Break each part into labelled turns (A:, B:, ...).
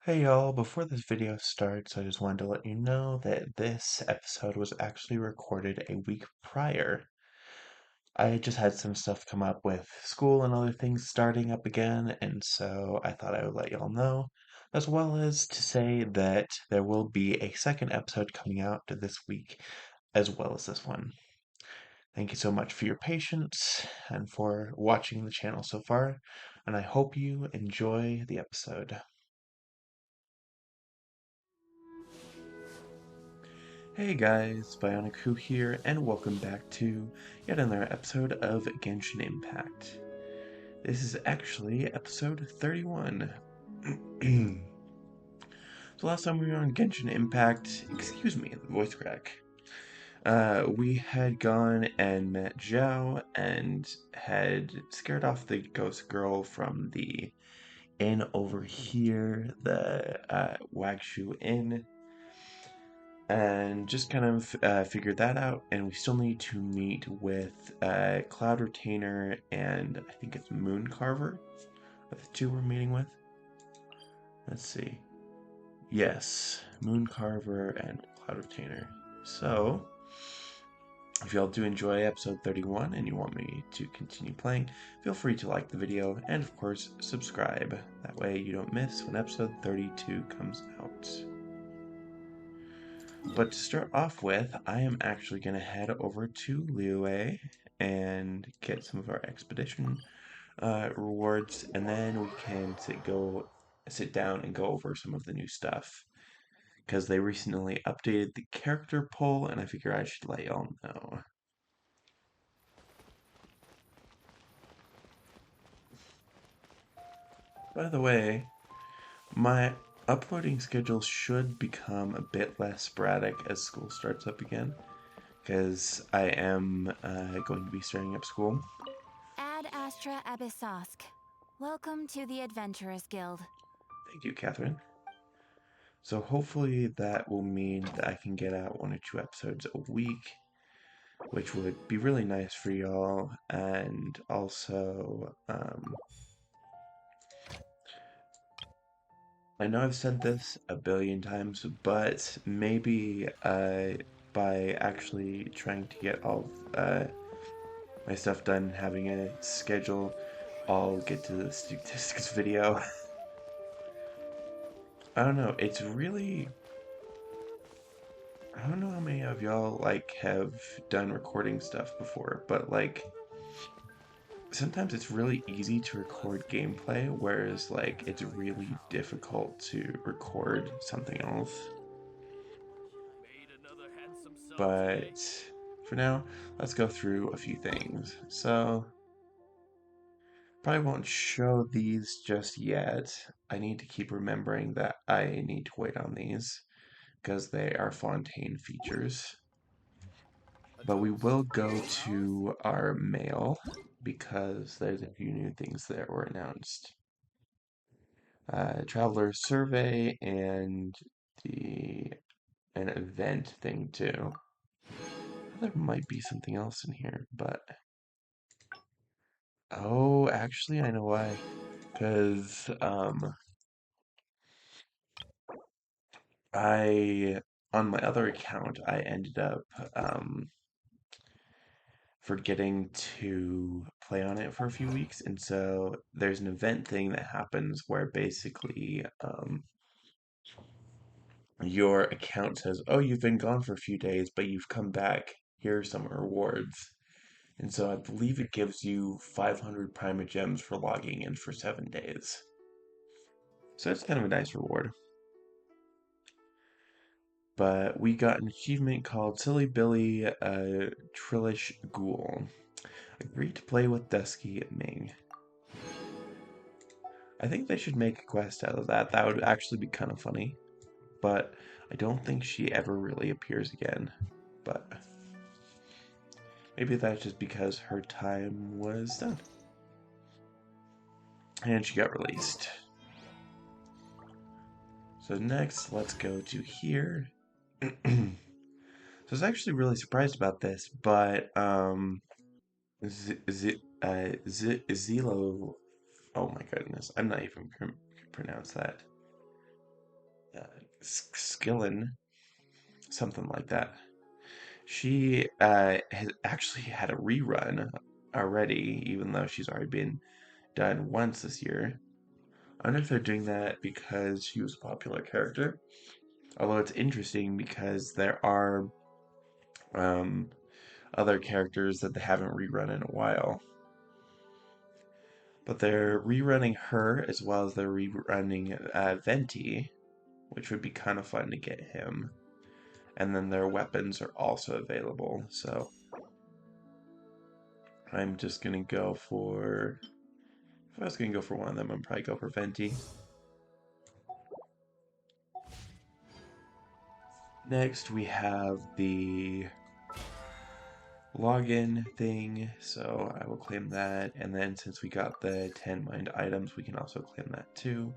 A: Hey y'all, before this video starts, I just wanted to let you know that this episode was actually recorded a week prior. I just had some stuff come up with school and other things starting up again, and so I thought I would let y'all know, as well as to say that there will be a second episode coming out this week, as well as this one. Thank you so much for your patience and for watching the channel so far, and I hope you enjoy the episode. Hey guys, Bionic here, and welcome back to yet another episode of Genshin Impact. This is actually episode 31. So last time we were on Genshin Impact, excuse me, the voice crack, we had gone and met Zhao and had scared off the ghost girl from the inn over here, the Wagshu Inn, and just kind of figured that out. And we still need to meet with Cloud Retainer and I think it's Moon Carver are the two we're meeting with. Let's see. Yes, Moon Carver and Cloud Retainer. So, if y'all do enjoy episode 31 and you want me to continue playing, feel free to like the video and, of course, subscribe. That way you don't miss when episode 32 comes out. But to start off with, I am actually going to head over to Liyue and get some of our expedition rewards, and then we can sit down and go over some of the new stuff. Because they recently updated the character poll, and I figure I should let y'all know. By the way, my uploading schedule should become a bit less sporadic as school starts up again, because I am going to be starting up school.
B: Ad Astra Abyssosk. Welcome to the Adventurers Guild.
A: Thank you, Catherine. So hopefully that will mean that I can get out 1 or 2 episodes a week, which would be really nice for y'all. And also, I know I've said this a billion times, but maybe by actually trying to get all of my stuff done, having a schedule, I'll get to the statistics video. I don't know, it's really... I don't know how many of y'all, like, have done recording stuff before, but, like, sometimes it's really easy to record gameplay, whereas, like, it's really difficult to record something else. But for now, let's go through a few things. So, probably won't show these just yet. I need to keep remembering that I need to wait on these because they are Fontaine features. But we will go to our mail because there's a few new things that were announced. Traveler survey and an event thing too. There might be something else in here, but oh, actually, I know why. Because I on my other account I ended up forgetting to play on it for a few weeks, and so there's an event thing that happens where basically your account says, "Oh, you've been gone for a few days, but you've come back. Here are some rewards." And so I believe it gives you 500 Prima Gems for logging in for 7 days. So that's kind of a nice reward. But we got an achievement called Silly Billy Trillish Ghoul. Agree to play with Dusky Ming. I think they should make a quest out of that. That would actually be kind of funny. But I don't think she ever really appears again. But maybe that's just because her time was done. And she got released. So next, let's go to here. So I was actually really surprised about this, but Zilo, oh my goodness, I'm not even pronounce that. Skillen, something like that. She has actually had a rerun already, even though she's already been done once this year. I wonder if they're doing that because she was a popular character. Although it's interesting because there are um, other characters that they haven't rerun in a while. But they're rerunning her as well as they're rerunning Venti, which would be kind of fun to get him. And then their weapons are also available. So I'm just gonna go for. If I was gonna go for one of them, I'd probably go for Venti. Next, we have the login thing, so I will claim that. And then since we got the 10 mined items, we can also claim that too.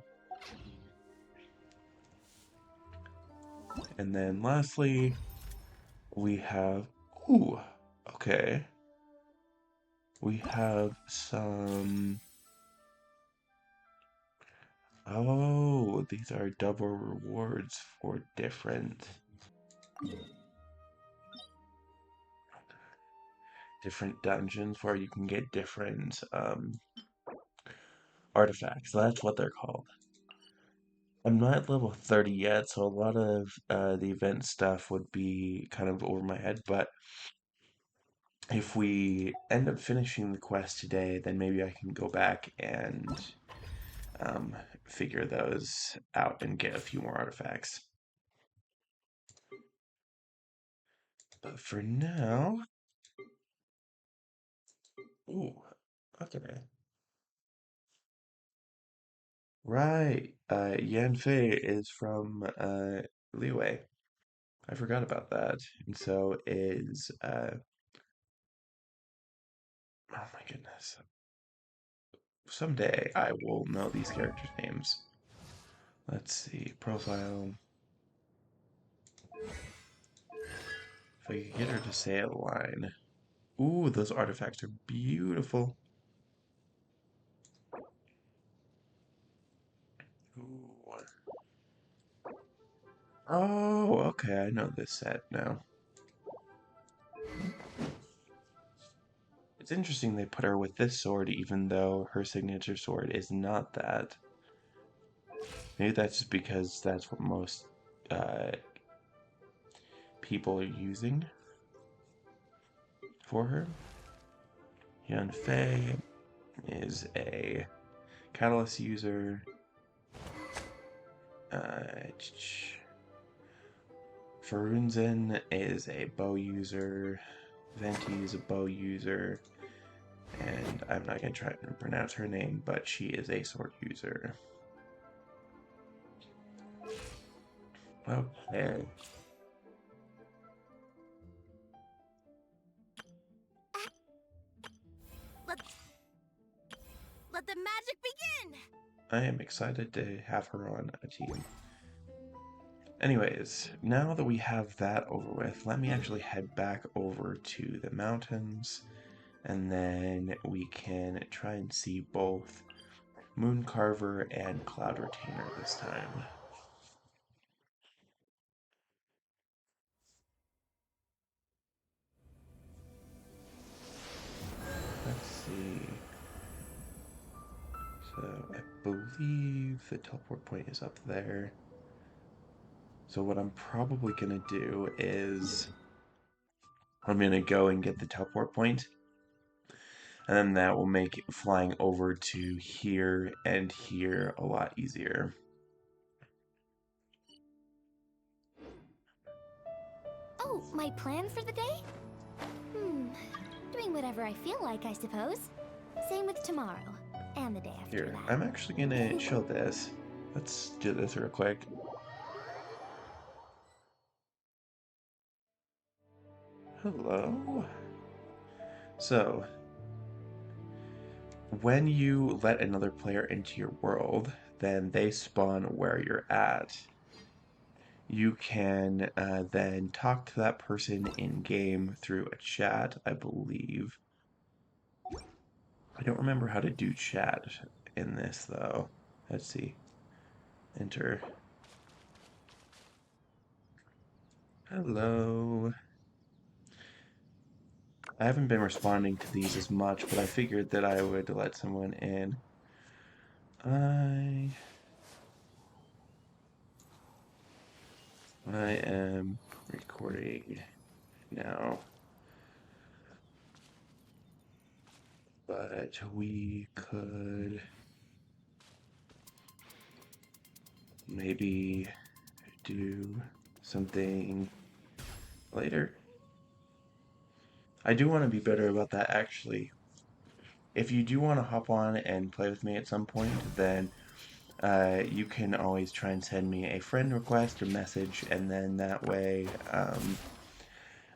A: And then lastly, we have. Ooh, okay. We have some. Oh, these are double rewards for different dungeons where you can get different artifacts. That's what they're called. I'm not at level 30 yet, so a lot of the event stuff would be kind of over my head. But if we end up finishing the quest today, then maybe I can go back and um, figure those out and get a few more artifacts. But for now, ooh, okay. Right. Yan Fei is from Liyue. I forgot about that. And so is oh my goodness. Someday I will know these characters' names. Let's see. Profile. If I could get her to say a line. Ooh, those artifacts are beautiful. Ooh. Oh, okay, I know this set now. It's interesting they put her with this sword even though her signature sword is not that. Maybe that's just because that's what most uh, people are using for her. Yan Fei is a catalyst user. Uh, Farunzen is a bow user. Venti is a bow user. And I'm not going to try to pronounce her name, but she is a sword user. Okay.
B: Let, let the magic begin!
A: I am excited to have her on a team. Anyways, now that we have that over with, let me actually head back over to the mountains, and then we can try and see both Mooncarver and Cloud Retainer this time. Let's see. So I believe the teleport point is up there. So what I'm probably gonna do is I'm gonna go and get the teleport point, and then that will make flying over to here and here a lot easier.
B: Oh, my plan for the day? Doing whatever I feel like, I suppose. Same with tomorrow, and the day after
A: Here, I'm actually gonna
B: that.
A: show this. Let's do this real quick. Hello. So, when you let another player into your world, then they spawn where you're at. You can then talk to that person in game through a chat, I believe. I don't remember how to do chat in this though. Let's see. Enter. Hello. I haven't been responding to these as much, but I figured that I would let someone in. I I am recording now, but we could maybe do something later. I do want to be better about that actually. If you do want to hop on and play with me at some point, then you can always try and send me a friend request or message, and then that way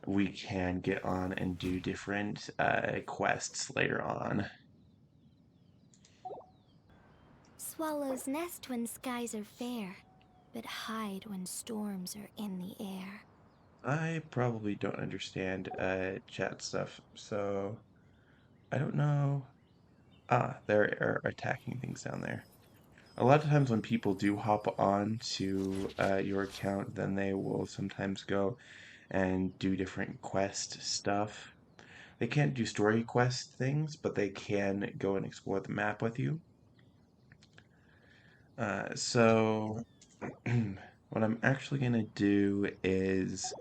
A: we can get on and do different quests later on.
B: Swallows nest when skies are fair, but hide when storms are in the air.
A: I probably don't understand chat stuff, so I don't know. Ah, there are attacking things down there. A lot of times when people do hop on to your account, then they will sometimes go and do different quest stuff. They can't do story quest things, but they can go and explore the map with you. So what I'm actually going to do is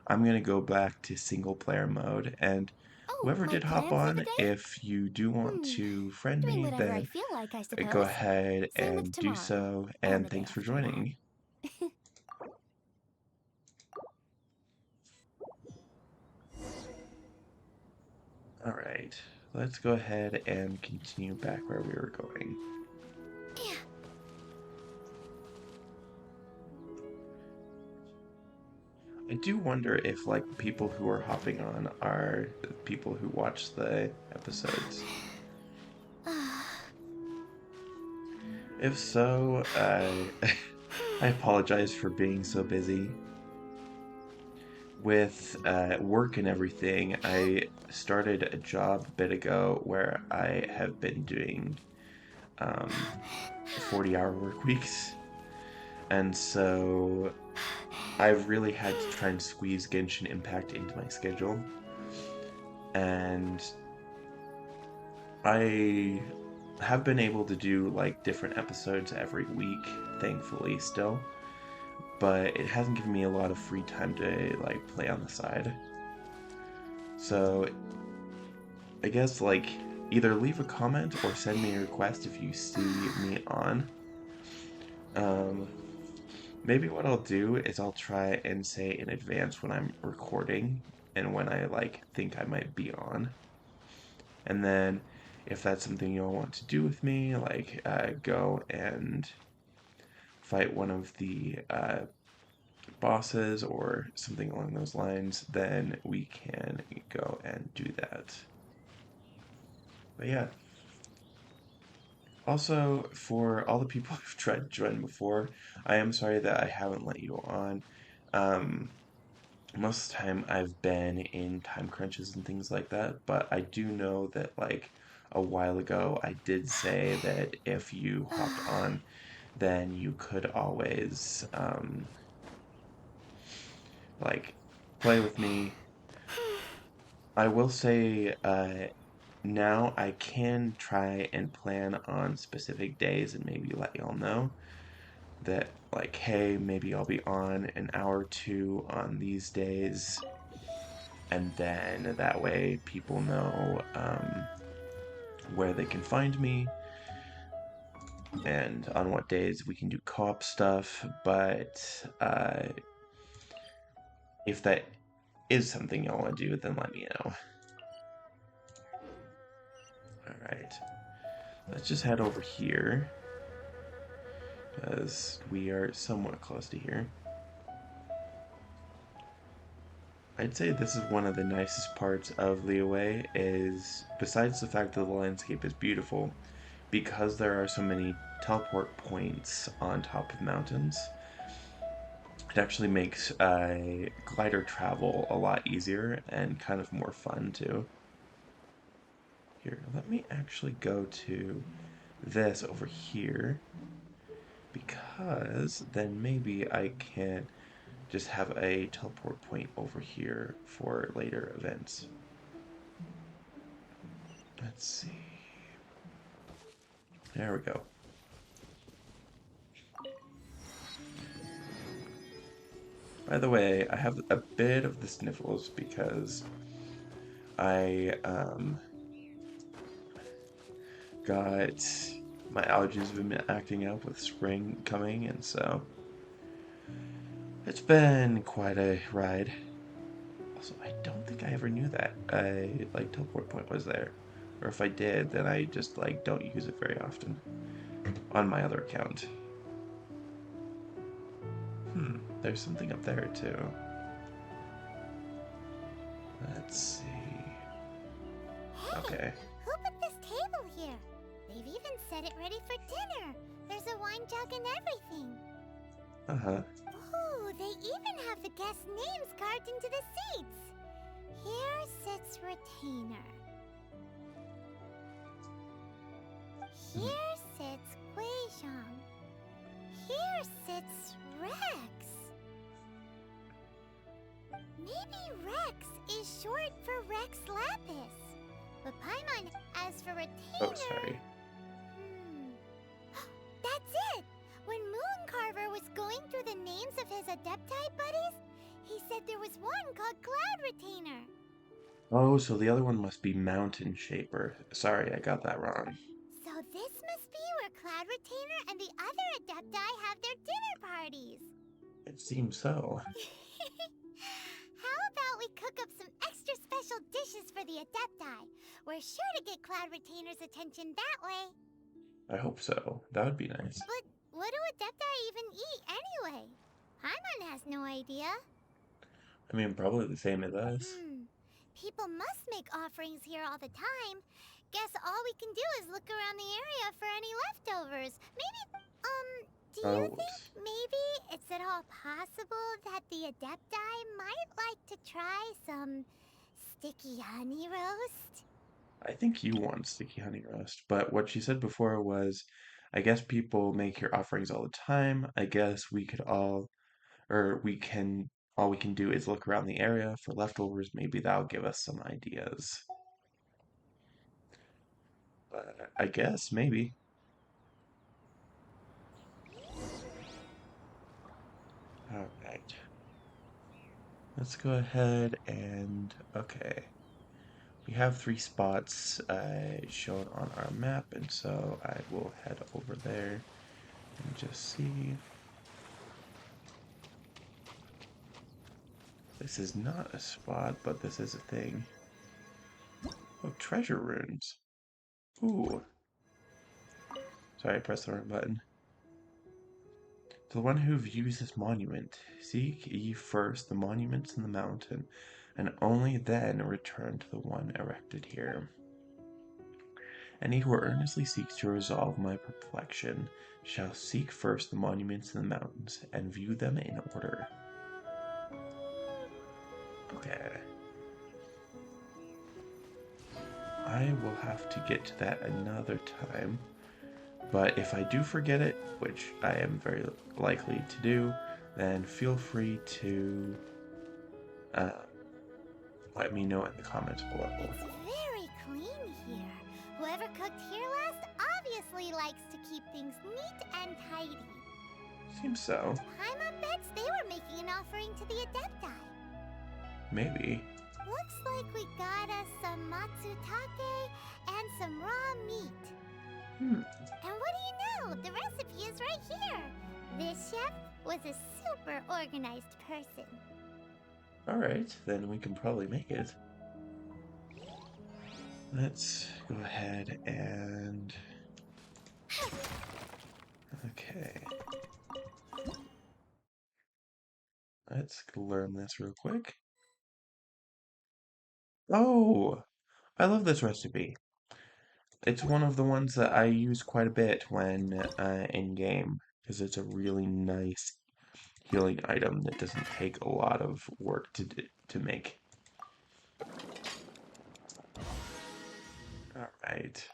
A: I'm going to go back to single player mode, and
B: Oh,
A: whoever
B: my
A: did hop
B: plan for the
A: on,
B: day?
A: if you do want to friend
B: Doing
A: me,
B: whatever I
A: then
B: feel like, I
A: go
B: suppose.
A: ahead
B: Same with
A: and do
B: tomorrow.
A: so,
B: And
A: and
B: the day
A: thanks for
B: after that.
A: joining. All right, let's go ahead and continue back where we were going.
B: Yeah.
A: I do wonder if like people who are hopping on are people who watch the episodes. If so, I apologize for being so busy with work and everything. I started a job a bit ago where I have been doing 40-hour work weeks, and so I've really had to try and squeeze Genshin Impact into my schedule, and I have been able to do like different episodes every week, thankfully still, but it hasn't given me a lot of free time to like play on the side. So I guess like either leave a comment or send me a request if you see me on. Um, Maybe what I'll do is I'll try and say in advance when I'm recording and when I like think I might be on. And then if that's something you'll want to do with me, like go and fight one of the bosses or something along those lines, then we can go and do that. But yeah, also for all the people who've tried to join before, I am sorry that I haven't let you on. Um, Most of the time I've been in time crunches and things like that, but I do know that like a while ago I did say that if you hopped on, then you could always like play with me. I will say now I can try and plan on specific days and maybe let y'all know that like hey, maybe I'll be on an hour or two on these days, and then that way people know where they can find me and on what days we can do co-op stuff. But if that is something y'all want to do, then let me know. All right, let's just head over here because we are somewhat close to here. I'd say this is one of the nicest parts of Leeway is, besides the fact that the landscape is beautiful, because there are so many teleport points on top of mountains, it actually makes glider travel a lot easier and kind of more fun too. Here, let me actually go to this over here because then maybe I can just have a teleport point over here for later events. Let's see. There we go. By the way, I have a bit of the sniffles because I got my allergies have been acting up with spring coming, and so it's been quite a ride. Also, I don't think I ever knew that I like teleport point was there, or if I did, then I just like don't use it very often on my other account. There's something up there too. Let's see.
B: Hey,
A: Okay.
B: who put this table here? They've even set it ready for dinner. There's a wine jug and everything.
A: Uh-huh.
B: Oh, they even have the guests' names carved into the seats. Here sits Retainer. Here sits Guizhong. Here sits Rex. Maybe Rex is short for Rex Lapis. But Paimon, as for
A: Oh,
B: Retainer...
A: sorry.
B: That's it! When Mooncarver was going through the names of his Adepti buddies, he said there was one called Cloud Retainer.
A: Oh, so the other one must be Mountain Shaper. Sorry, I got that wrong.
B: So this must be where Cloud Retainer and the other Adepti have their dinner parties.
A: It seems so.
B: How about we cook up some extra special dishes for the Adepti? We're sure to get Cloud Retainer's attention that way.
A: I hope so. That would be nice.
B: But what do Adepti even eat anyway? Paimon has no idea.
A: I mean, probably the same as us.
B: People must make offerings here all the time. Guess all we can do is look around the area for any leftovers. Maybe, do you
A: Oh,
B: think maybe it's at all possible that the Adepti might like to try some sticky honey roast?
A: I think you want sticky honey roast, but what she said before was, I guess people make your offerings all the time. I guess we could all, or we can, all we can do is look around the area for leftovers. Maybe that'll give us some ideas. But I guess, maybe. All right. Let's go ahead and, okay. We have 3 spots shown on our map, and so I will head over there and just see. This is not a spot, but this is a thing. Oh, treasure runes. Ooh. Sorry, I pressed the wrong button. To the one who views this monument, seek ye first the monuments in the mountain, and only then return to the one erected here. And he who earnestly seeks to resolve my perplexion shall seek first the monuments in the mountains, and view them in order. Okay. I will have to get to that another time. But if I do forget it, which I am very likely to do, then feel free to uh, let me know in the comments below.
B: It's very clean here. Whoever cooked here last obviously likes to keep things neat and tidy.
A: Seems so.
B: Paimon bets they were making an offering to the Adepti.
A: Maybe.
B: Looks like we got us some matsutake and some raw meat. And what do you know? The recipe is right here. This chef was a super organized person.
A: Alright, then we can probably make it. Let's go ahead and... Okay. Let's learn this real quick. Oh! I love this recipe. It's one of the ones that I use quite a bit when in game, because it's a really nice healing item that doesn't take a lot of work to make. All right.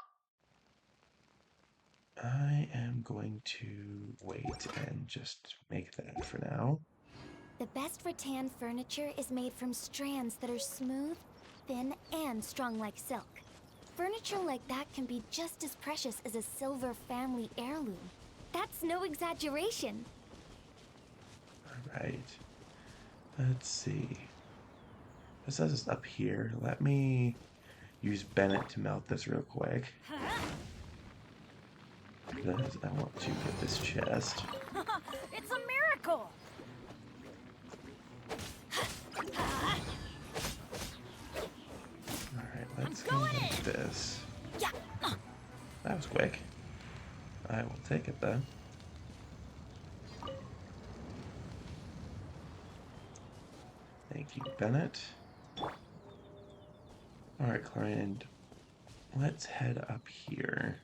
A: I am going to wait and just make that for now.
B: The best rattan furniture is made from strands that are smooth, thin, and strong like silk. Furniture like that can be just as precious as a silver family heirloom. That's no exaggeration.
A: Alright. Let's see. It says it's up here. Let me use Bennett to melt this real quick. Because I want to get this chest.
B: It's a miracle!
A: Alright, let's go like this.
B: Yeah.
A: That was quick. I will take it then. Thank you, Bennett. Alright, client. Let's head up here.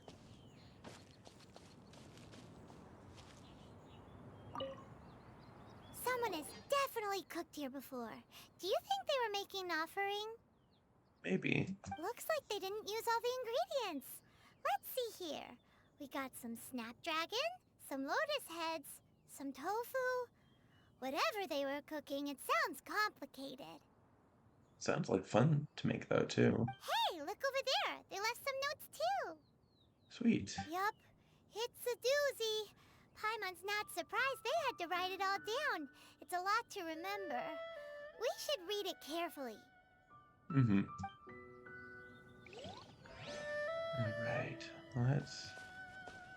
B: Someone has definitely cooked here before. Do you think they were making an offering?
A: Maybe.
B: Looks like they didn't use all the ingredients. Let's see here. We got some snapdragon, some lotus heads, some tofu. Whatever they were cooking, it sounds complicated.
A: Sounds like fun to make though, too.
B: Hey, look over there. They left some notes too.
A: Sweet.
B: Yup. It's a doozy. Paimon's not surprised they had to write it all down. It's a lot to remember. We should read it carefully.
A: Mm-hmm. Alright, let's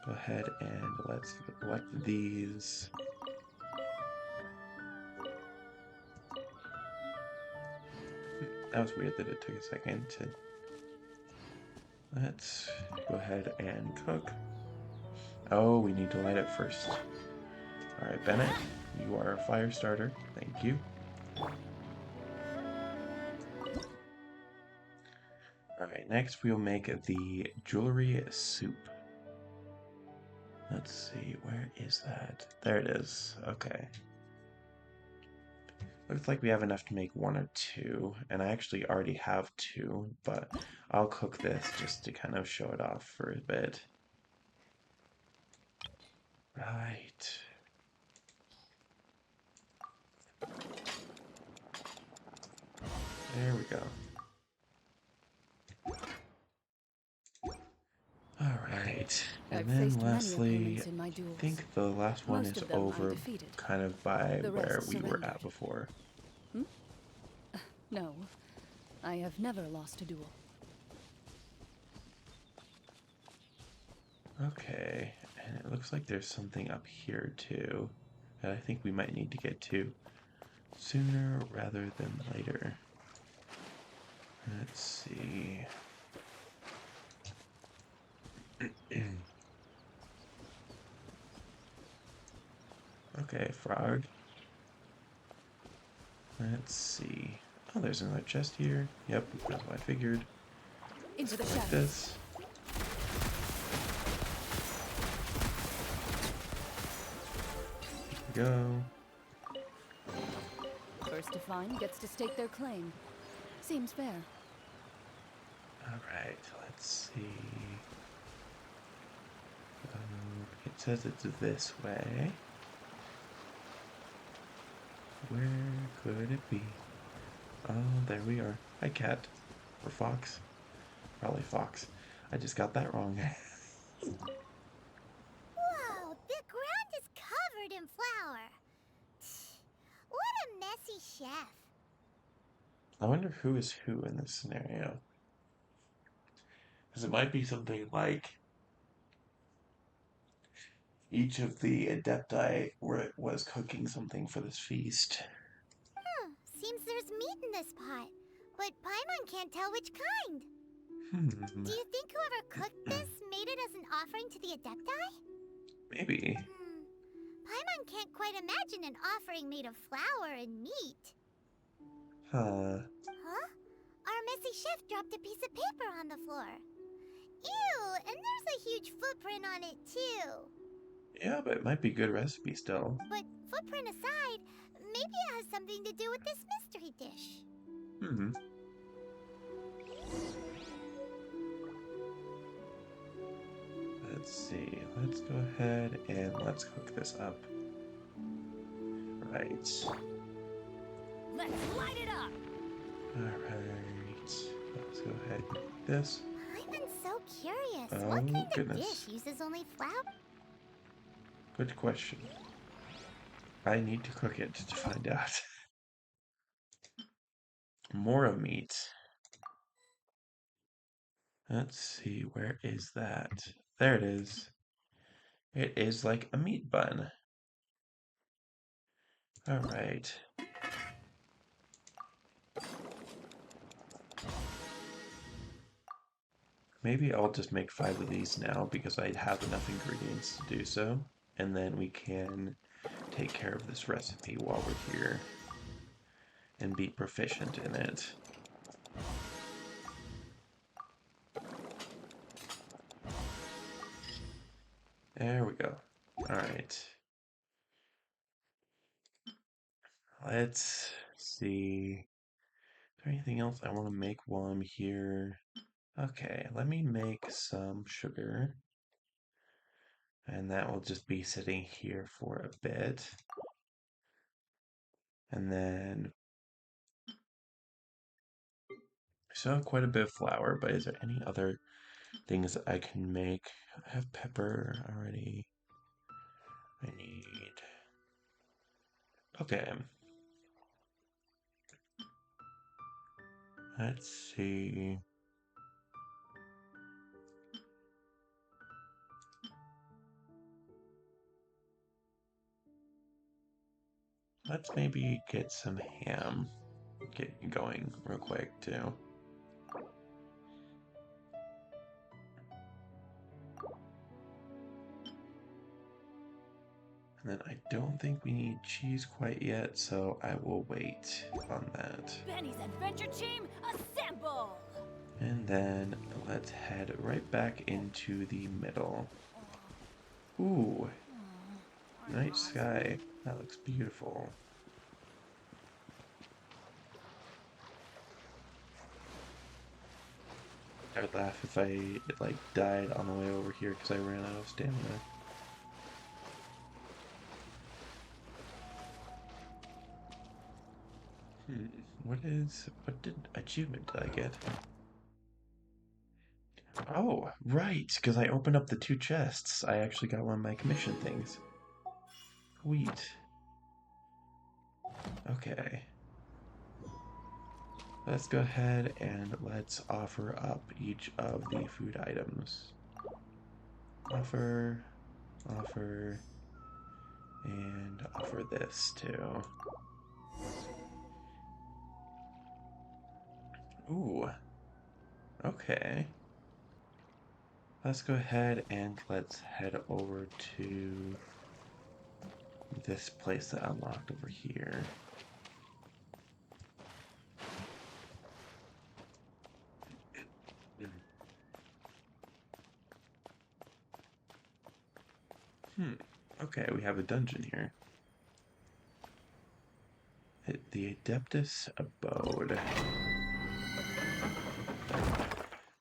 A: go ahead and let's collect these. That was weird that it took a second to... Let's go ahead and cook. Oh, we need to light it first. Alright, Bennett, you are a fire starter. Thank you. Alright, next we'll make the jewelry soup. Let's see, where is that? There it is. Okay. Looks like we have enough to make one or two, and I actually already have two, but I'll cook this just to kind of show it off for a bit. Right. There we go. Alright, and then lastly, I think the last one is over kind of by where we were at before.
C: No, I have never lost a duel.
A: Okay, and it looks like there's something up here too that I think we might need to get to sooner rather than later. Let's see. Okay, frog. Let's see. Oh, there's another chest here. Yep, that's what I figured.
C: Into the
A: Like
C: shadows.
A: this. Here we go.
C: First to find gets to stake their claim. Seems fair.
A: Alright, let's see. It says it's this way. Where could it be? Oh, there we are. Hi, cat. Or fox. Probably fox. I just got that wrong.
B: Whoa, the ground is covered in flour. What a messy chef.
A: I wonder who is who in this scenario. Because it might be something like each of the adepti was cooking something for this feast.
B: Seems there's meat in this pot, but Paimon can't tell which kind. Do you think whoever cooked this made it as an offering to the adepti?
A: Maybe.
B: Paimon can't quite imagine an offering made of flour and meat.
A: Huh.
B: Huh? Our messy chef dropped a piece of paper on the floor. Ew, and there's a huge footprint on it too.
A: Yeah, but it might be good recipe still.
B: But footprint aside, maybe it has something to do with this mystery dish.
A: Let's see. Let's go ahead and let's cook this up. Right.
C: Let's light it up!
A: Alright. Let's go ahead and do this.
B: I've been so curious.
A: Oh,
B: What kind
A: goodness.
B: of dish uses only flour?
A: Good question. I need to cook it to find out. More of meat. Let's see, where is that? There it is. It is like a meat bun. Alright. Maybe I'll just make 5 of these now because I have enough ingredients to do so. And then we can take care of this recipe while we're here and be proficient in it. There we go. Alright. Let's see. Is there anything else I want to make while I'm here? Okay, let me make some sugar. And that will just be sitting here for a bit. And then so quite a bit of flour, but is there any other things that I can make? I have pepper already. I need... Okay. Let's see. Let's maybe get some ham. Get going real quick, too. And then I don't think we need cheese quite yet, so I will wait on that.
C: Benny's adventure team, assemble!
A: And then let's head right back into the middle. Ooh, night sky. That looks beautiful. I would laugh if I died on the way over here because I ran out of stamina. What achievement did I get? Oh, right, because I opened up the 2 chests. I actually got one of my commission things. Sweet. Okay. Let's go ahead and let's offer up each of the food items. Offer, offer, and offer this too. Ooh. Okay. Let's go ahead and let's head over to this place that unlocked over here. Okay, we have a dungeon here. The Adeptus Abode.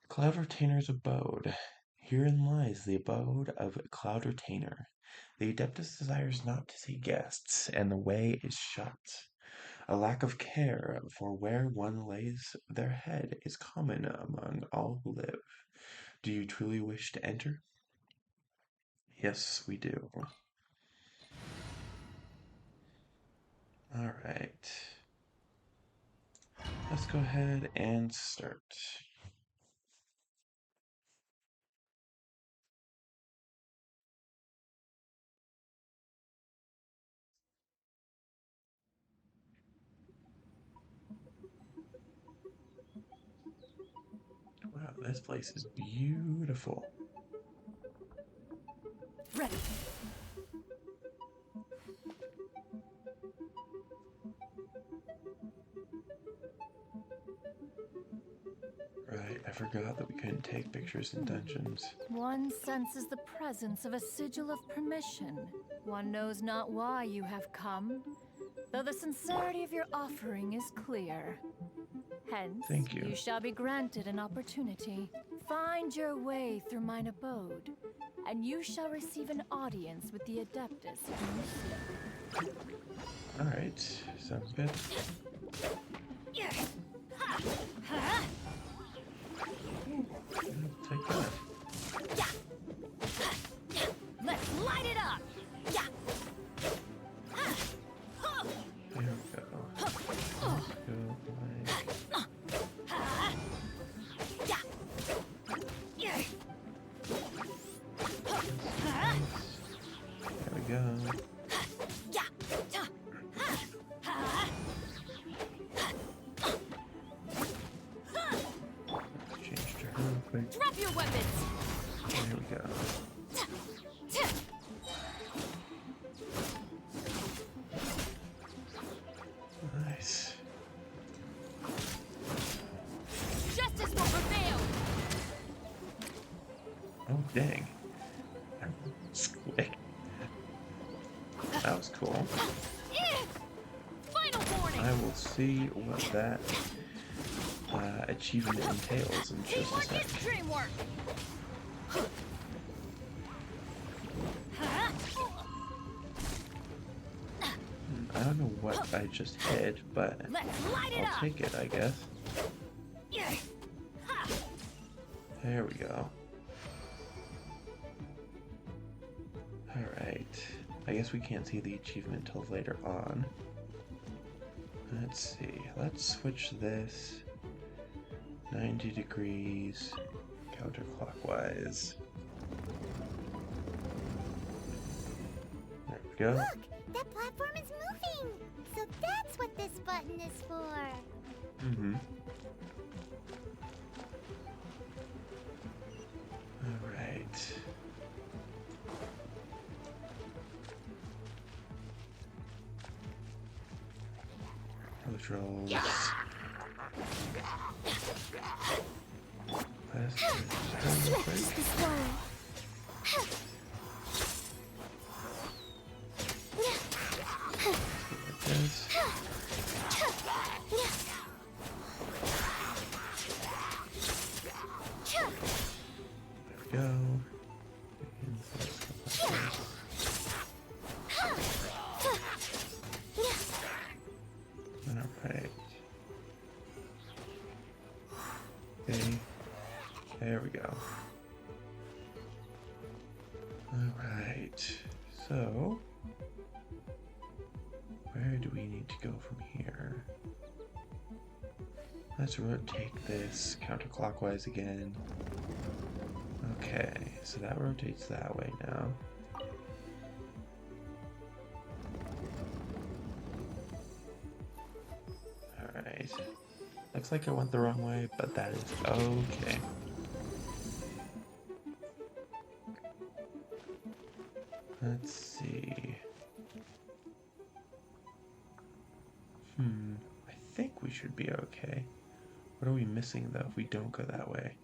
A: Cloud Retainer's Abode. Herein lies the abode of Cloud Retainer. The Adeptus desires not to see guests, and the way is shut. A lack of care for where one lays their head is common among all who live. Do you truly wish to enter? Yes, we do. Alright. Let's go ahead and start. Wow, this place is beautiful.
C: Ready.
A: Right, I forgot that we couldn't take pictures in dungeons.
C: One senses the presence of a sigil of permission. One knows not why you have come, though the sincerity of your offering is clear. Hence,
A: Thank you.
C: you shall be granted an opportunity. Find your way through mine abode, and you shall receive an audience with the Adeptus.
A: Alright, sounds good. Take that.
C: Let's light it up.
A: There we go. Let's go there we go. Let's change to her real quick.
C: Drop your weapons.
A: There we go. Nice.
C: Justice will prevail.
A: Oh, dang. That was quick. That was cool.
C: Final warning.
A: I will see what that achievement entails in just a
C: Teamwork
A: sec.
C: is dreamwork.
A: I don't know what I just hit, but
C: Let's light it
A: I'll
C: up.
A: take it, I guess. There we go. Alright. I guess we can't see the achievement till later on. Let's see. Let's switch this 90 degrees counterclockwise. There we go.
B: Look! That platform is moving! So that's what this button is for!
A: Mm-hmm. Alright. Those rolls.
B: Swift is the slow.
A: This. There we go. Alright. Okay. There we go. Alright. So, where do we need to go from here? Let's rotate this counterclockwise again. Okay, so that rotates that way now. Alright. Looks like I went the wrong way, but that is okay. Let's see. I think we should be okay. What are we missing though if we don't go that way?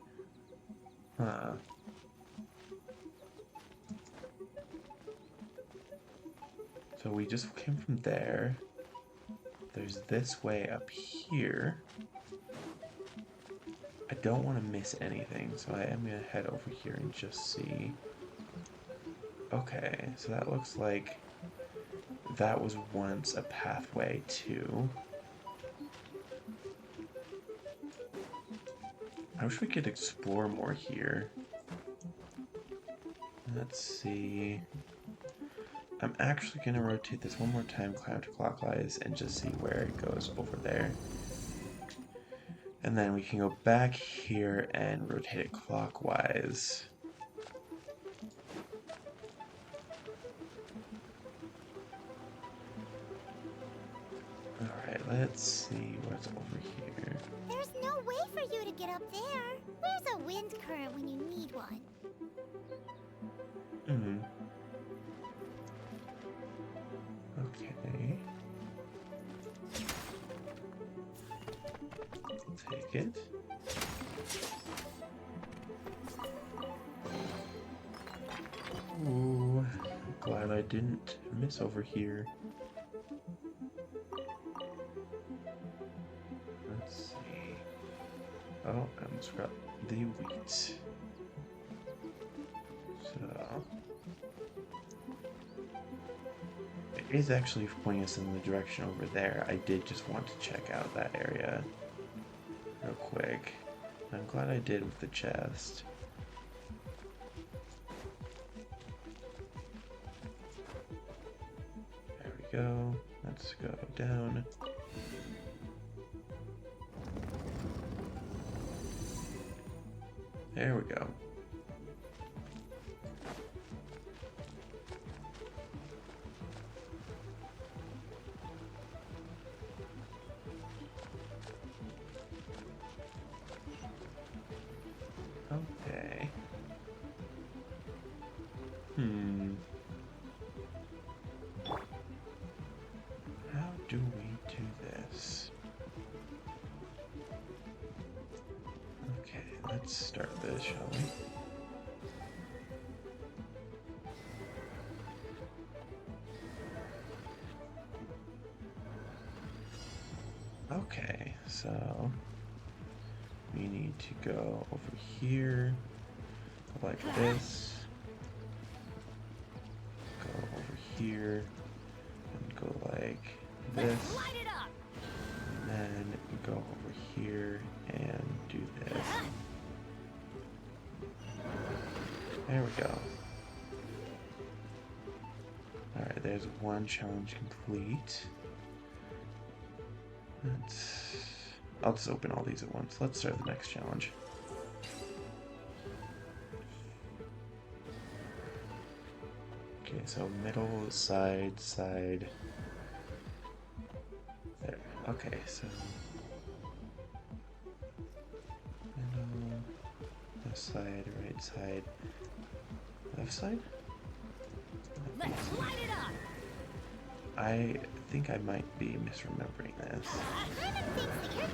A: Huh. So we just came from there. There's this way up here. I don't want to miss anything, so I am going to head over here and just see. Okay, so that looks like that was once a pathway to... I wish we could explore more here. Let's see. I'm actually going to rotate this one more time counterclockwise and just see where it goes over there. And then we can go back here and rotate it clockwise. Alright, let's see what's over here.
B: There's no way for you to get up there. Where's a wind current when you need one?
A: Okay. Take it. Ooh, glad I didn't miss over here. Let's see. Oh, I almost forgot the wheat. So, there is actually pointing us in the direction over there. I did just want to check out that area real quick. I'm glad I did with the chest. There we go. Let's go down. There we go. Okay. How do we do this? Okay, let's start this, shall we? Okay, so we need to go over here like this, go over here, and go like this, and then go over here and do this. There we go. Alright, there's one challenge complete. I'll just open all these at once. Let's start the next challenge. Okay, so middle, side, side. There. Okay, so middle, left side, right side, left side?
C: Let's light it up!
A: I think I might be misremembering this.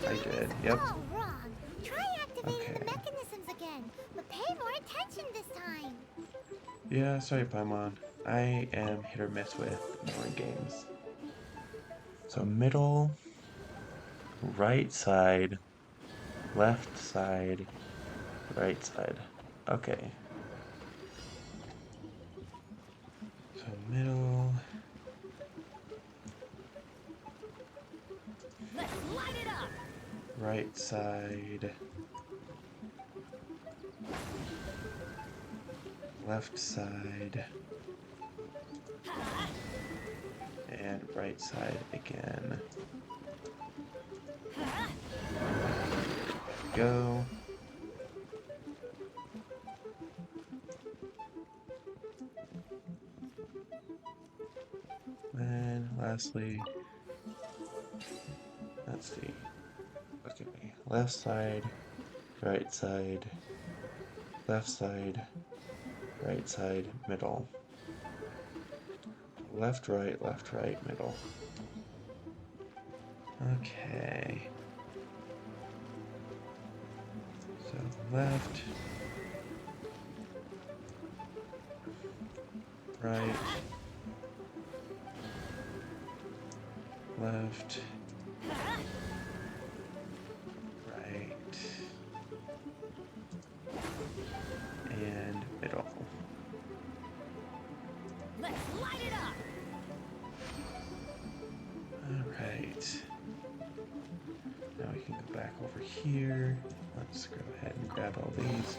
B: I
A: did, yep.
B: all wrong. Try activating
A: Okay.
B: the mechanisms again, but pay more attention this time.
A: Yeah, sorry, Paimon. I am hit or miss with board games. So middle, right side, left side, right side. Okay. So middle.
C: Let's light it up!
A: Right side. Left side. And right side again. Go. And lastly, let's see. Look at me. Left side, right side, left side, right side, middle. Left, right, middle. Okay. So left, right, left, right, and middle.
C: Let's light it up!
A: Alright. Now we can go back over here. Let's go ahead and grab all these.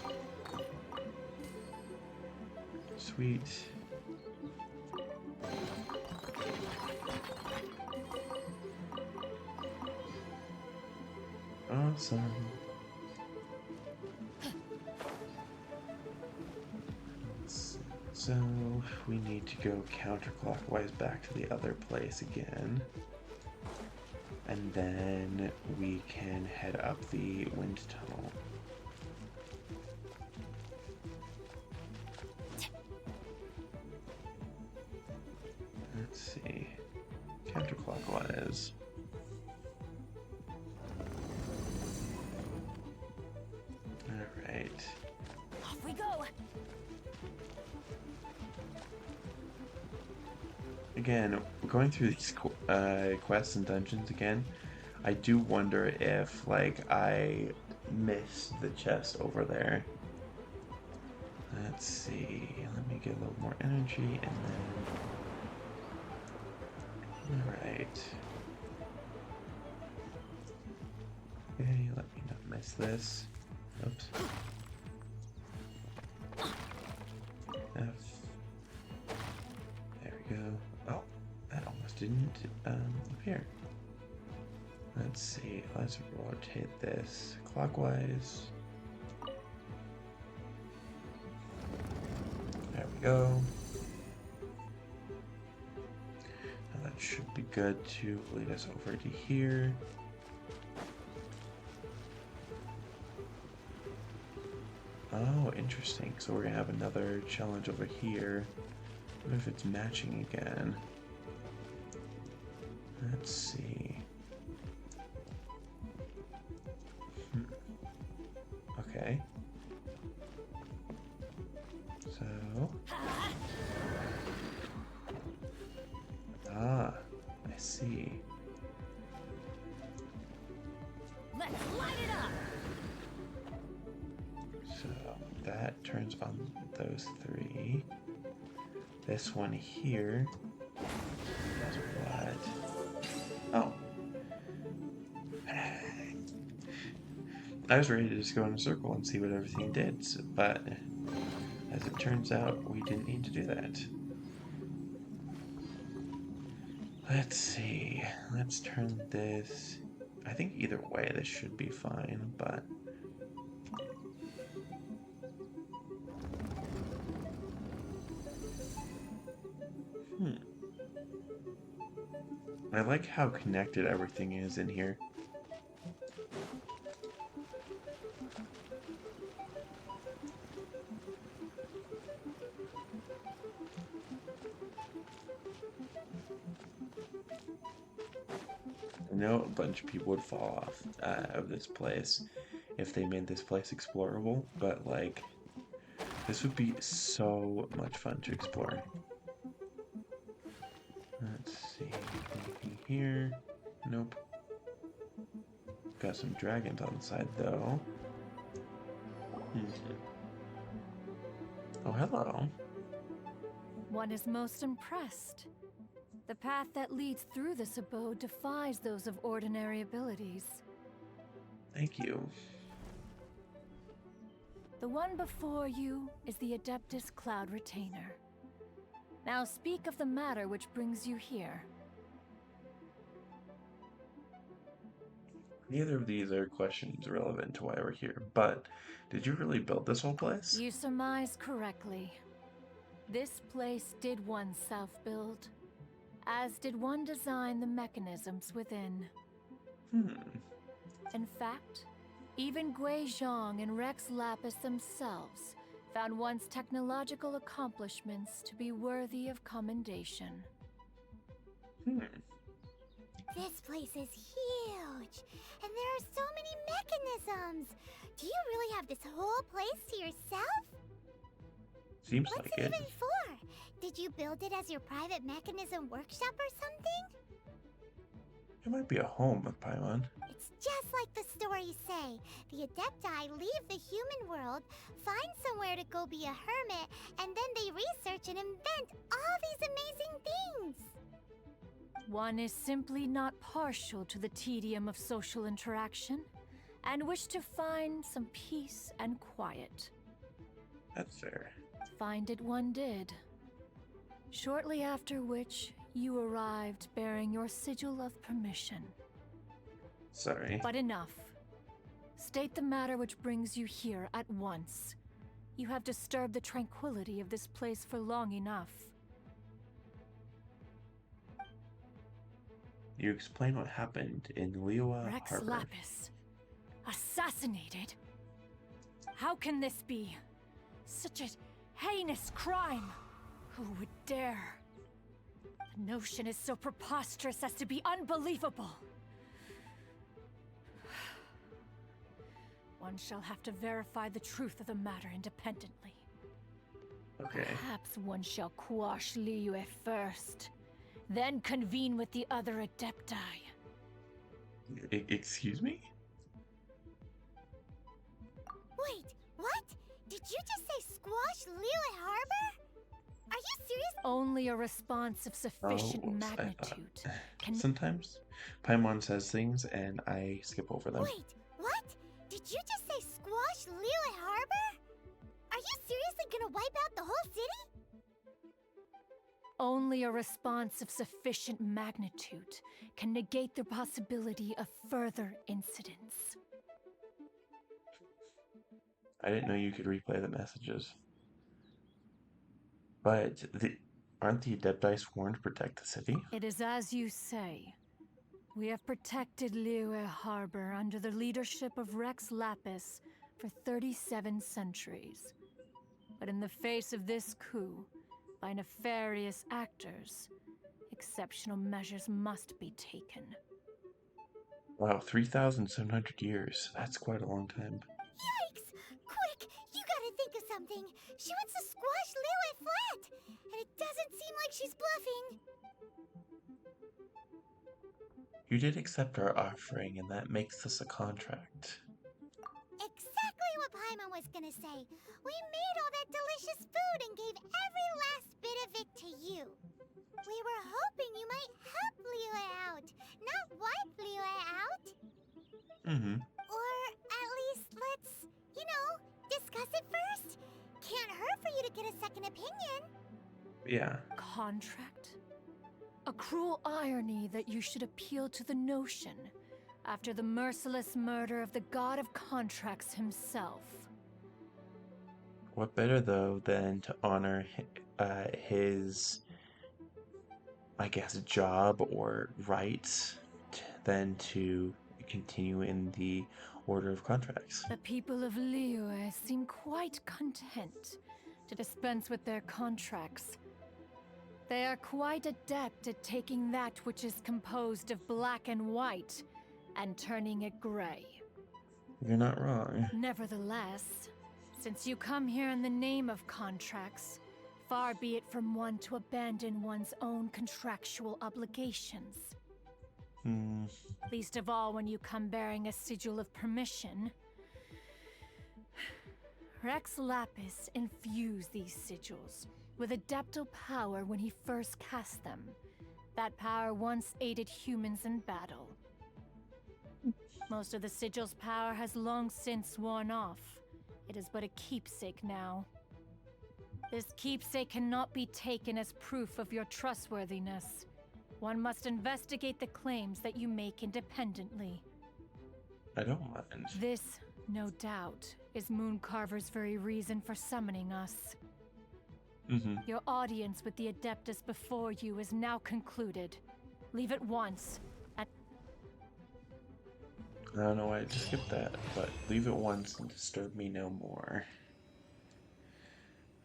A: Sweet. Awesome. So we need to go counterclockwise back to the other place again. And then we can head up the wind tunnel. Let's see. Counterclockwise. Alright.
C: Off we go!
A: Again, going through these quests and dungeons again, I do wonder if, like, I missed the chest over there. Let's see. Let me get a little more energy, and then Alright. Okay, let me not miss this. Oops. F. There we go. Oh, that almost didn't appear. Let's see. Let's rotate this clockwise. There we go. Now that should be good to lead us over to here. Oh, interesting. So we're gonna have another challenge over here. What if it's matching again? Let's see. Okay. So. Ah, I see.
C: Let's light it up!
A: So that turns on those three. This one here does what? Oh. I was ready to just go in a circle and see what everything did, but as it turns out, we didn't need to do that. Let's see. Let's turn this. I think either way this should be fine, but. I like how connected everything is in here. I know a bunch of people would fall off of this place if they made this place explorable, but like, this would be so much fun to explore. Let's see, anything here? Nope. Got some dragons on the side though. Oh, hello.
C: One is most impressed. The path that leads through this abode defies those of ordinary abilities.
A: Thank you.
C: The one before you is the Adeptus Cloud Retainer. Now speak of the matter which brings you here.
A: Neither of these are questions relevant to why we're here, but did you really build this whole place?
C: You surmise correctly. This place did one self-build, as did one design the mechanisms within. In fact, even Gui Zhang and Rex Lapis themselves found one's technological accomplishments to be worthy of commendation.
B: This place is huge, and there are so many mechanisms. Do you really have this whole place to yourself?
A: Seems
B: What's
A: like
B: it
A: it.
B: even for? Did you build it as your private mechanism workshop or something?
A: It might be a home with Paimon.
B: It's just like the stories say. The Adepti leave the human world, find somewhere to go be a hermit, and then they research and invent all these amazing things.
C: One is simply not partial to the tedium of social interaction, and wished to find some peace and quiet.
A: That's fair.
C: Find it one did. Shortly after which, you arrived bearing your sigil of permission.
A: Sorry.
C: But enough. State the matter which brings you here at once. You have disturbed the tranquility of this place for long enough.
A: You explain what happened in Liyue
C: Rex
A: Harbor.
C: Lapis. Assassinated? How can this be? Such a heinous crime! Who would dare? The notion is so preposterous as to be unbelievable. One shall have to verify the truth of the matter independently.
A: Okay.
C: Perhaps one shall quash Liyue first, then convene with the other Adepti.
A: Excuse me?
B: Wait, what? Did you just say squash Liyue Harbor? Are you serious?
C: Only a response of sufficient
A: Oh, I thought.
C: magnitude can.
A: Sometimes Paimon says things and I skip over them.
B: Wait, what? Did you just say squash Liyue Harbor? Are you seriously gonna wipe out the whole city?
C: Only a response of sufficient magnitude can negate the possibility of further incidents.
A: I didn't know you could replay the messages. But aren't the Adepti sworn to protect the city?
C: It is as you say. We have protected Liyue Harbor under the leadership of Rex Lapis for 37 centuries. But in the face of this coup, by nefarious actors, exceptional measures must be taken.
A: Wow, 3,700 years. That's quite a long time.
B: Yikes! Quick, you gotta think of something. She wants to squash Liyue flat, and it doesn't seem like she's bluffing.
A: You did accept our offering, and that makes this a contract.
B: Exactly what Paimon was gonna say. We made all that delicious food and gave every last bit of it to you. We were hoping you might help Liyue out, not wipe Liyue out.
A: Mm-hmm.
B: Or at least let's, discuss it first. Can't hurt for you to get a second opinion.
A: Yeah.
C: Contract? A cruel irony that you should appeal to the notion after the merciless murder of the god of contracts himself.
A: What better, though, than to honor his, I guess, job or rights than to continue in the order of contracts?
C: The people of Liyue seem quite content to dispense with their contracts. They are quite adept at taking that which is composed of black and white and turning it gray.
A: You're not wrong.
C: Nevertheless, since you come here in the name of contracts, far be it from one to abandon one's own contractual obligations. Least of all when you come bearing a sigil of permission. Rex Lapis infused these sigils with adeptal power when he first cast them. That power once aided humans in battle. Most of the sigil's power has long since worn off. It is but a keepsake now. This keepsake cannot be taken as proof of your trustworthiness. One must investigate the claims that you make independently.
A: I don't mind.
C: This, no doubt, is Mooncarver's very reason for summoning us. Your audience with the Adeptus before you is now concluded. Leave at once.
A: I don't know why I just skipped that, but leave it once and disturb me no more.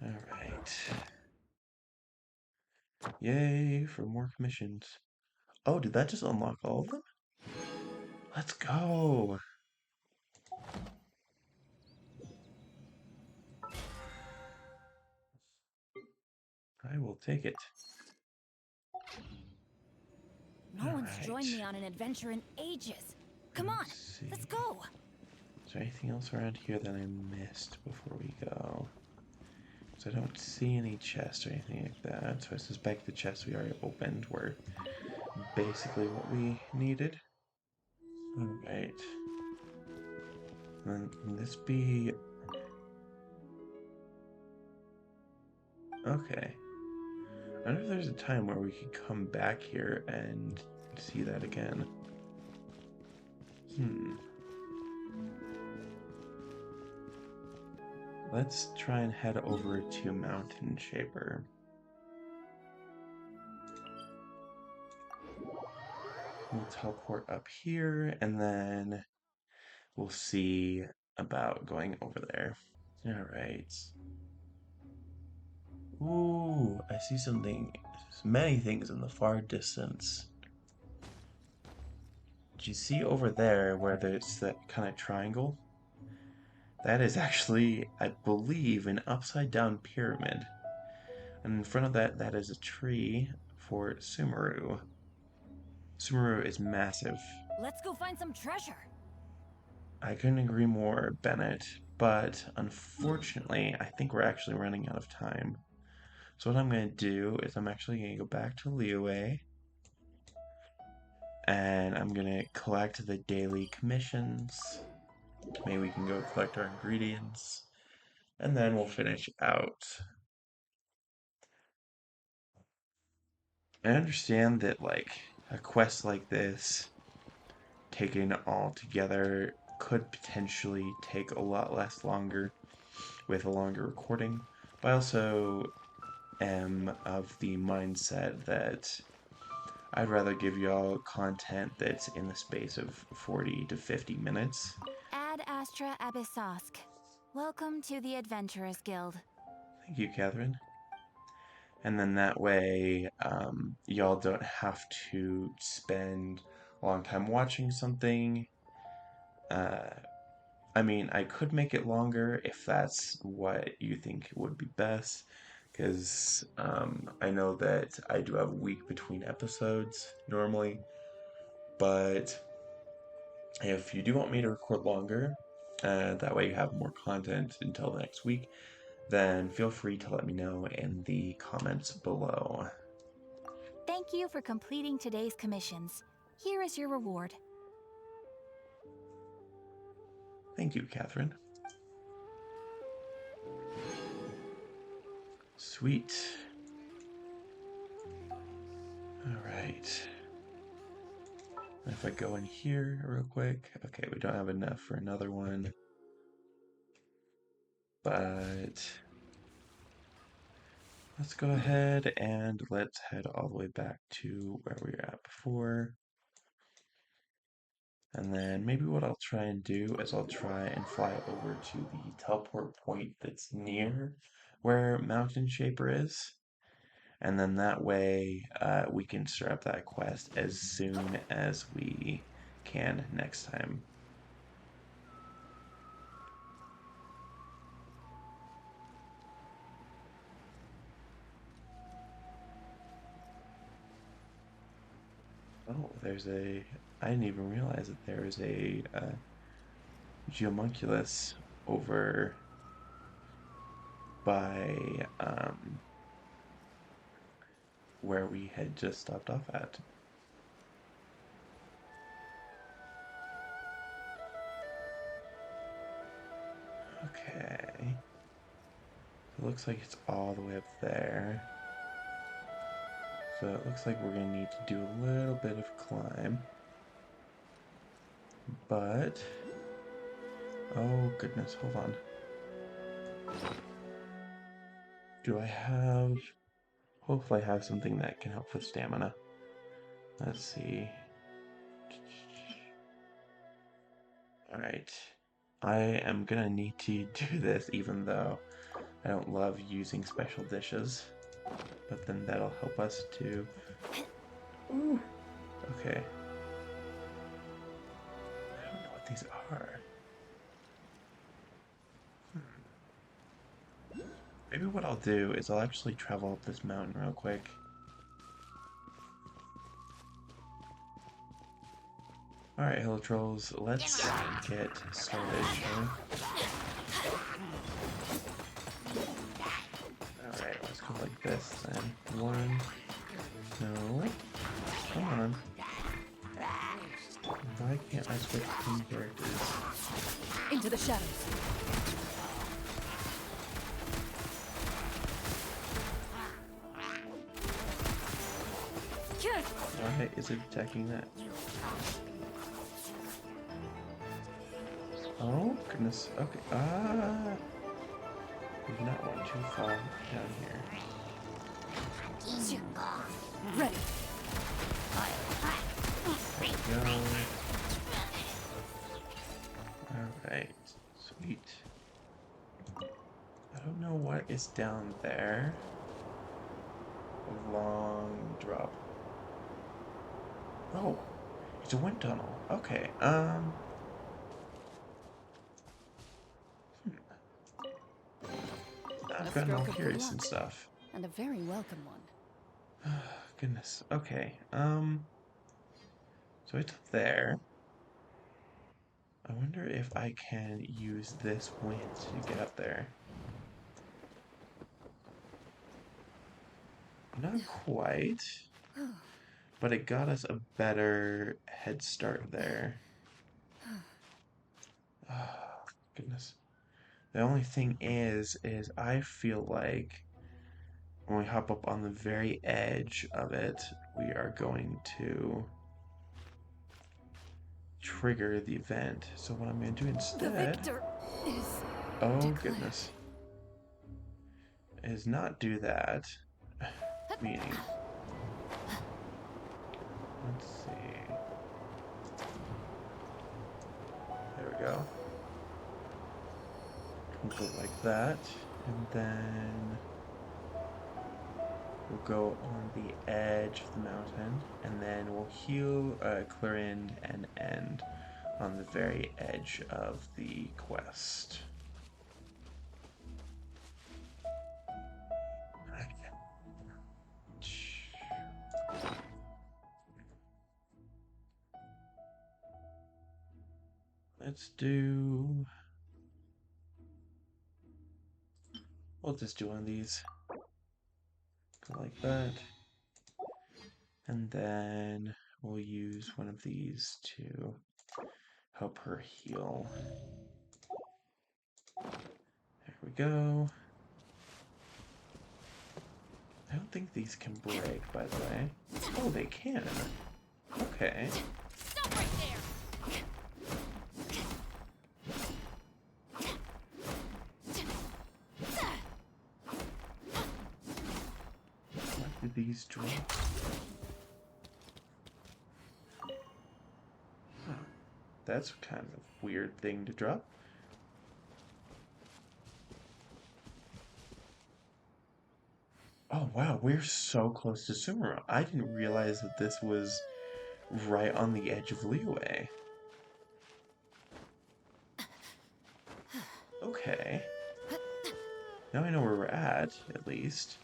A: Alright. Yay for more commissions. Oh, did that just unlock all of them? Let's go! I will take it.
C: No one's joined me on an adventure in ages. Come on, let's go.
A: Is there anything else around here that I missed before we go? So I don't see any chests or anything like that. So I suspect the chests we already opened were basically what we needed. Alright. Then can this be... Okay. I wonder if there's a time where we could come back here and see that again. Let's try and head over to Mountain Shaper. We'll teleport up here, and then we'll see about going over there. Alright. Ooh, I see something. There's many things in the far distance. Do you see over there where there's that kind of triangle? That is actually, I believe, an upside down pyramid. And in front of that, that is a tree for Sumeru. Sumeru is massive.
C: Let's go find some treasure.
A: I couldn't agree more, Bennett, but unfortunately, I think we're actually running out of time. So what I'm going to do is I'm actually going to go back to Liyue, and I'm going to collect the daily commissions. Maybe we can go collect our ingredients, and then we'll finish out. I understand that, like, a quest like this, taken all together, could potentially take a lot less longer with a longer recording, but I also am of the mindset that I'd rather give y'all content that's in the space of 40 to 50 minutes.
B: Ad Astra Abyssosk. Welcome to the Adventurers Guild.
A: Thank you, Catherine. And then that way, y'all don't have to spend a long time watching something. Uh, I mean, I could make it longer if that's what you think would be best, because I know that I do have a week between episodes normally, but if you do want me to record longer, that way you have more content until the next week, then feel free to let me know in the comments below.
B: Thank you for completing today's commissions. Here is your reward.
A: Thank you, Catherine. Sweet. Alright. If I go in here real quick, okay, we don't have enough for another one, but let's go ahead and let's head all the way back to where we were at before. And then maybe what I'll try and do is I'll try and fly over to the teleport point that's near where Mountain Shaper is. And then that way we can start up that quest as soon as we can next time. Oh, I didn't even realize that there is a geomunculus over by where we had just stopped off at. Okay. It looks like it's all the way up there. So it looks like we're going to need to do a little bit of climb. But, oh goodness, hold on. Do I have, hopefully I have something that can help with stamina. Let's see. Alright. I am gonna need to do this even though I don't love using special dishes. But then that'll help us to... Ooh. Okay. I don't know what these are. Maybe what I'll do is I'll actually travel up this mountain real quick. Alright, Hill Trolls, let's get started, shall we? Alright, let's go like this then. One. No. Come on. Why can't I switch between characters?
C: Into the shadows.
A: Why is it attacking that? Oh, goodness. Okay. Ah! Did not want to fall down here.
C: Ready.
A: There we go. Alright. Sweet. I don't know what is down there. A long drop. Oh, it's a wind tunnel. Okay, I've gotten all curious and stuff.
C: And a very welcome one.
A: Goodness. Okay, so it's up there. I wonder if I can use this wind to get up there. Not quite, but it got us a better head start there. Oh, goodness. The only thing is I feel like when we hop up on the very edge of it, we are going to trigger the event. So what I'm going to do
C: The
A: instead,
C: victor is
A: oh
C: declared.
A: goodness, is not do that. Meaning, let's see. There we go. We'll go like that, and then we'll go on the edge of the mountain, and then we'll heal, clear and end on the very edge of the quest. Let's do... We'll just do one of these. Go like that. And then we'll use one of these to help her heal. There we go. I don't think these can break, by the way. Oh, they can. Okay.
C: Stop right there!
A: What did these drop? Huh. That's kind of a weird thing to drop. Oh wow, we're so close to Sumeru. I didn't realize that this was right on the edge of Liyue. Okay. Now I know where we're at least.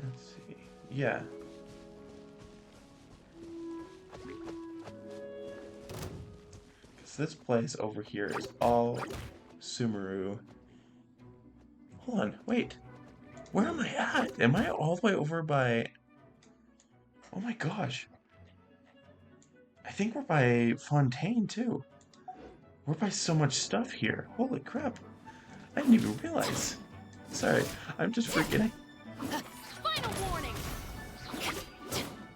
A: Let's see. Yeah. Because this place over here is all Sumeru. Hold on, wait. Where am I at? Am I all the way over by... Oh my gosh. I think we're by Fontaine, too. We're by so much stuff here. Holy crap. I didn't even realize. Sorry, I'm just forgetting.
C: Final warning!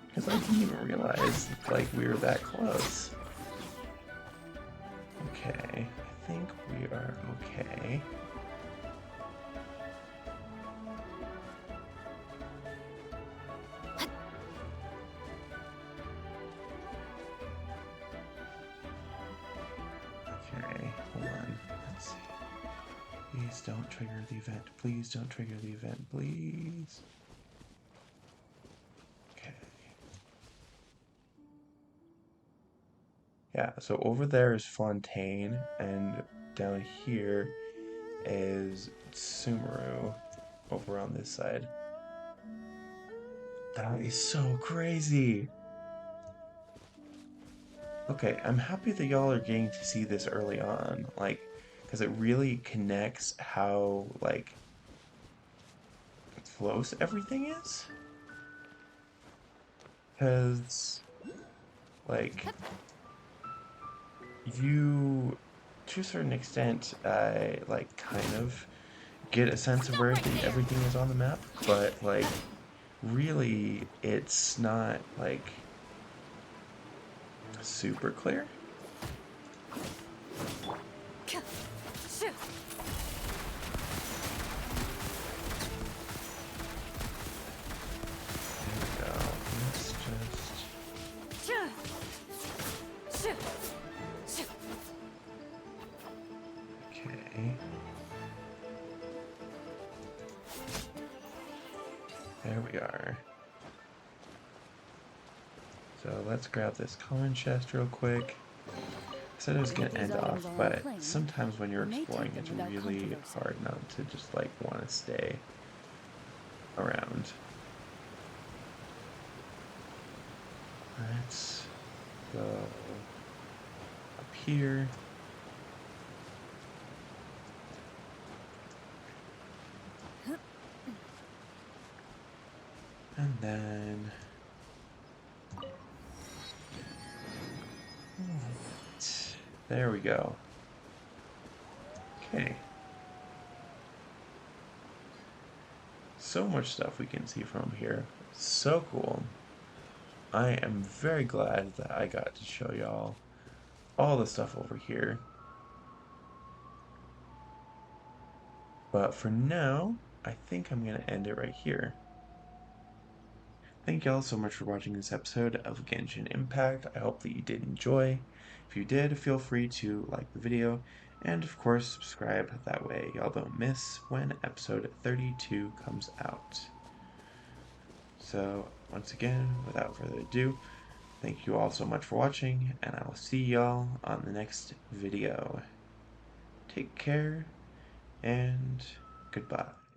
A: Because I didn't even realize, like, we were that close. Okay, I think we are okay. Okay, hold on. Let's see. Please don't trigger the event. Please don't trigger the event. Please. Okay. Yeah, so over there is Fontaine, and down here is Sumeru over on this side. That is so crazy. Okay, I'm happy that y'all are getting to see this early on, like, because it really connects how, like, close everything is. Because, like, you, to a certain extent, like, kind of get a sense of where everything is on the map, but, like, really, it's not, like, super clear. Okay. There we are. So let's grab this common chest real quick. I said it was going to end off, but sometimes when you're exploring, it's really hard not to just, like, want to stay around. Let's go up here. And then... There we go. Okay. So much stuff we can see from here. So cool. I am very glad that I got to show y'all all the stuff over here. But for now, I think I'm going to end it right here. Thank y'all so much for watching this episode of Genshin Impact. I hope that you did enjoy. If you did, feel free to like the video and of course subscribe. That way y'all don't miss when episode 32 comes out. So once again, without further ado, thank you all so much for watching, and I will see y'all on the next video. Take care and goodbye.